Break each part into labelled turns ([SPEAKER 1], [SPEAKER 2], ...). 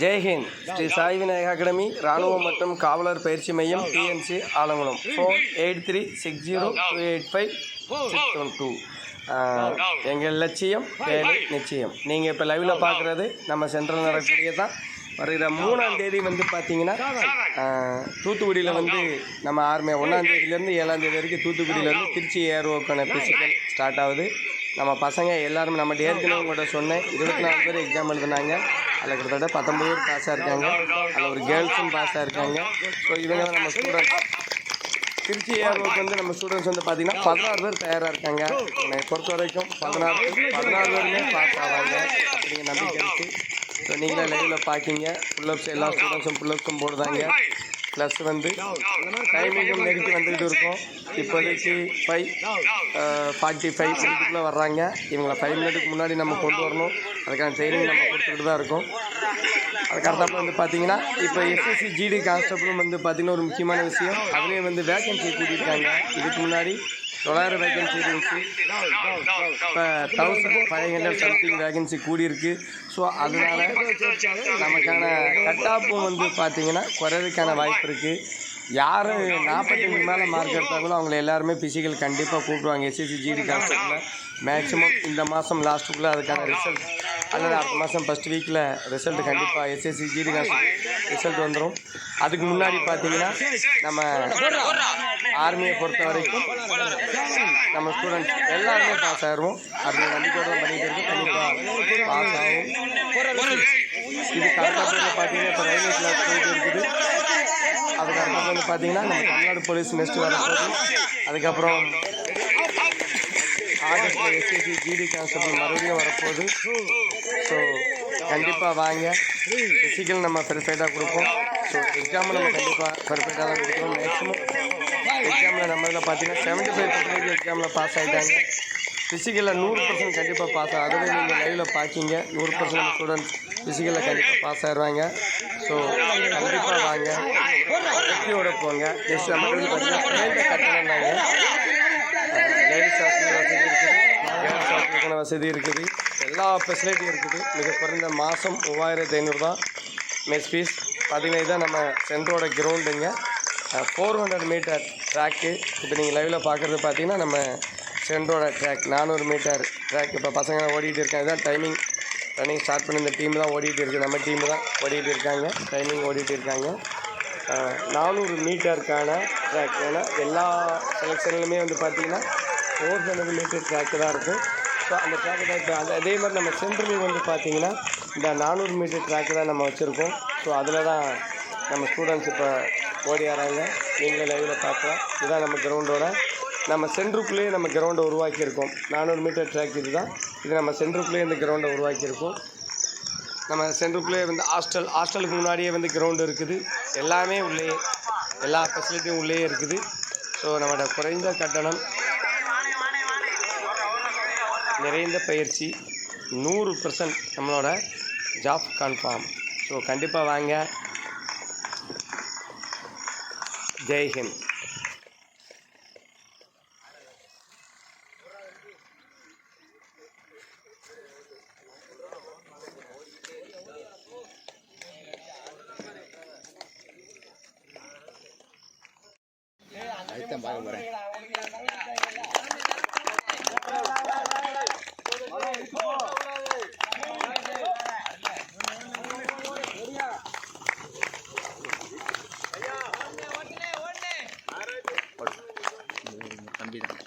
[SPEAKER 1] ஜெய்ஹிந்த். Sri Sai Vinayaka academy ராணுவம் மற்றும் காவலர் பயிற்சி மையம் டிஎன்சி ஆலங்குளம். ஃபோன் 8360285612. எங்கள் லட்சியம் வேலை நிச்சயம். நீங்கள் இப்போ லைவில் பார்க்குறது நம்ம சென்ட்ரல் நடக்கக்கூடிய தான். வருகிற 3ஆம் தேதி வந்து பார்த்தீங்கன்னா தூத்துக்குடியில் வந்து நம்ம ஆர்மி 1ஆம் தேதியிலேருந்து 7ஆம் தேதி வரைக்கும் தூத்துக்குடியிலேருந்து திருச்சி ஏர்வோக்கான பிசிக்கல் ஸ்டார்ட் ஆகுது. நம்ம பசங்க எல்லாருமே நம்ம ஏற்கனவே கூட சொன்னேன் 24 பேர் எக்ஸாம் எழுதுனாங்க. அதில் கிட்டத்தட்ட 19 பேர் பாஸாக இருக்காங்க. அதில் ஒரு கேர்ள்ஸும் பாஸாக இருக்காங்க. ஸோ இவங்க நம்ம ஸ்டூடெண்ட்ஸ் திருச்சி ஏர்வோக்கு வந்து நம்ம ஸ்டூடெண்ட்ஸ் வந்து பார்த்திங்கன்னா 16 பேர் தயாராக இருக்காங்க. என்னை பொறுத்த வரைக்கும் 16 பேருமே பாஸ் ஆவாங்க அப்படிங்கிற நம்பிக்கை இருக்குது. ஸோ நீங்களே லைவில் பார்க்கிங்க. புல்லப்ஸ் எல்லா ஸ்டூடெண்ட்ஸும் புல்லப்ஸும் போடுறாங்க. ப்ளஸ் வந்து டைமிங்கும் நெருக்கி வந்துக்கிட்டு இருக்கோம். இப்போதைக்கு 5:45 மினிட்டுக்குள்ளே வர்றாங்க. இவங்களை 5 மினிட்டுக்கு முன்னாடி நம்ம கொண்டு வரணும். அதுக்கான ட்ரைனிங் நம்ம கொடுத்துக்கிட்டு தான் இருக்கோம். அதுக்கடுத்தாப்புல வந்து பார்த்தீங்கன்னா இப்போ எஸ்எஸ்சி ஜிடி கான்ஸ்டபிளும் வந்து பார்த்திங்கன்னா ஒரு முக்கியமான விஷயம். அதுலேயும் வந்து வேகன்சி கூட்டியிருக்காங்க. இதுக்கு முன்னாடி 900 வேகன்சி இருந்துச்சு. இப்போ 1500 சம்திங் வேகன்சி கூடியிருக்கு. ஸோ அதனால் நமக்கான கட்டாப்பும் வந்து பார்த்திங்கன்னா குறைறதுக்கான வாய்ப்பு இருக்குது. யார் 45 மேலே மார்க் எடுத்தாங்களோ அவங்கள எல்லாருமே பிசிக்கல் கண்டிப்பாக கூப்பிடுவாங்க. எஸ்எஸ்சி ஜிடி கான்ஸ்டபிளில் மேக்ஸிமம் இந்த மாதம் லாஸ்ட்டுக்குள்ளே அதுக்கான ரிசல்ட் அல்லது அடுத்த மாதம் ஃபஸ்ட் வீக்கில் ரிசல்ட் கண்டிப்பாக எஸ்எஸ்சி ஜிடி கான்ஸ்டபிள் ரிசல்ட் வந்துடும். அதுக்கு முன்னாடி பார்த்தீங்கன்னா நம்ம ஆர்மியை பொறுத்த வரைக்கும் நம்ம ஸ்டூடெண்ட்ஸ் எல்லாருமே பாஸ் ஆகிடுவோம். அப்படி நம்பிக்கையோடு பண்ணிகிட்டு இருக்கோம். கண்டிப்பாக பாஸ் ஆகும். இது கரெக்டாக பார்த்தீங்கன்னா இப்போ ரயில்வே கிளாஸ் போயிட்டு இருக்குது. அதுக்கப்புறம் வந்து பார்த்தீங்கன்னா நம்ம தமிழ்நாடு போலீஸ் நெக்ஸ்ட்டு வரப்போகுது. அதுக்கப்புறம் ஆகஸ்ட்டில் எஸ்எஸ்சி ஜிடி கான்ஸ்டபிள் மறுபடியும் வரப்போகுது. ஸோ கண்டிப்பாக வாங்க. ஃபிசிக்கல் நம்ம பெர்ஃபெக்டாக கொடுப்போம். ஸோ எக்ஸாமில் நம்ம கண்டிப்பாக பெர்ஃபெக்டாக தான் கொடுக்குறோம். மேக்ஸிமம் எக்ஸாமில் நம்ம இதில் பார்த்தீங்கன்னா 75% எக்ஸாமில் பாஸ் ஆகிட்டாங்க. ஃபிசிக்கலில் 100% கண்டிப்பாக பாஸ் ஆகும். அதுவே நீங்கள் லைவில் பார்க்கிங்க 100% ஸ்டூடெண்ட்ஸ் ஃபிசிக்கலில் கண்டிப்பாக பாஸ் ஆகிடுவாங்க. ஸோ கண்டிப்பாக வாங்க, வெற்றியோட போங்க. நெக்ஸ்ட் நம்ம வந்து பார்த்தீங்கன்னா கட்டணம்னாங்க லேடிஸ் ஹாஸ்டல் வசதி இருக்குது, கேர்ள்ஸ் ஹாஸ்டலுக்கான வசதி இருக்குது, எல்லா ஃபெசிலிட்டியும் இருக்குது. மிக குறைந்த மாதம் 3500 தான் மெஸ் ஃபீஸ். பார்த்தீங்கன்னா இதுதான் நம்ம சென்டரோட கிரவுண்டுங்க. 400 மீட்டர் ட்ராக்கு. இப்போ நீங்கள் லைவில் பார்க்குறது பார்த்தீங்கன்னா நம்ம சென்டரோட ட்ராக் 400 மீட்டர் ட்ராக். இப்போ பசங்க ஓடிட்டு இருக்காங்க. இதுதான் டைமிங். ரன்னிங் ஸ்டார்ட் பண்ணி இந்த டீம் தான் ஓடிட்டு இருக்குது. நம்ம டீம் தான் ஓடிட்டு இருக்காங்க. டைமிங் ஓடிட்டு இருக்காங்க. 400 மீட்டருக்கான ட்ராக். ஏன்னா எல்லா செலெக்ஷன்லையுமே வந்து பார்த்திங்கன்னா 400 மீட்டர் ட்ராக்கு தான் இருக்கும். ஸோ அந்த ட்ராக்கு தான் இப்போ அதே மாதிரி நம்ம சென்ட்ரலையும் வந்து பார்த்திங்கன்னா இந்த 400 மீட்டர் ட்ராக்கு தான் நம்ம வச்சுருக்கோம். ஸோ அதில் தான் நம்ம ஸ்டூடெண்ட்ஸ் இப்போ ஓடி வராங்க. நீங்களே லைவில் பார்க்கலாம். இதுதான் நம்ம கிரவுண்டோட நம்ம சென்ட்ருக்குள்ளேயே நம்ம கிரவுண்டை உருவாக்கியிருக்கோம். 400 மீட்டர் ட்ராக் இது தான். இது நம்ம சென்ட்ருக்குள்ளேயே இந்த கிரவுண்டை உருவாக்கியிருக்கோம். நம்ம சென்ட்ருக்குள்ளேயே வந்து ஹாஸ்டலுக்கு முன்னாடியே வந்து கிரவுண்டு இருக்குது. எல்லாமே உள்ளே எல்லா ஃபெசிலிட்டியும் உள்ளே இருக்குது. ஸோ நம்மளோட குறைந்த கட்டணம், நிறைந்த பயிற்சி, 100% நம்மளோட ஜாப் கன்ஃபார்ம். ஸோ கண்டிப்பாக வாங்க. ஜெய்ஹிந்த்.
[SPEAKER 2] அதுதான் பார்க்க போகிறேன். தம்பி தான்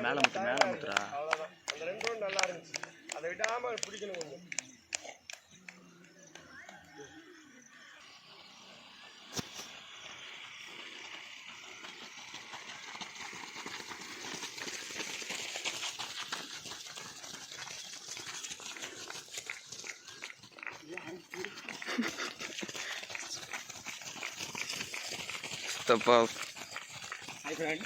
[SPEAKER 2] மேலே முத்துறா.
[SPEAKER 3] அந்த 2 ரவுண்ட் நல்லா இருந்துச்சு. அதை விடாமல் பிடிக்கணும் கொஞ்சம்.
[SPEAKER 1] Step up.
[SPEAKER 2] Hi friend.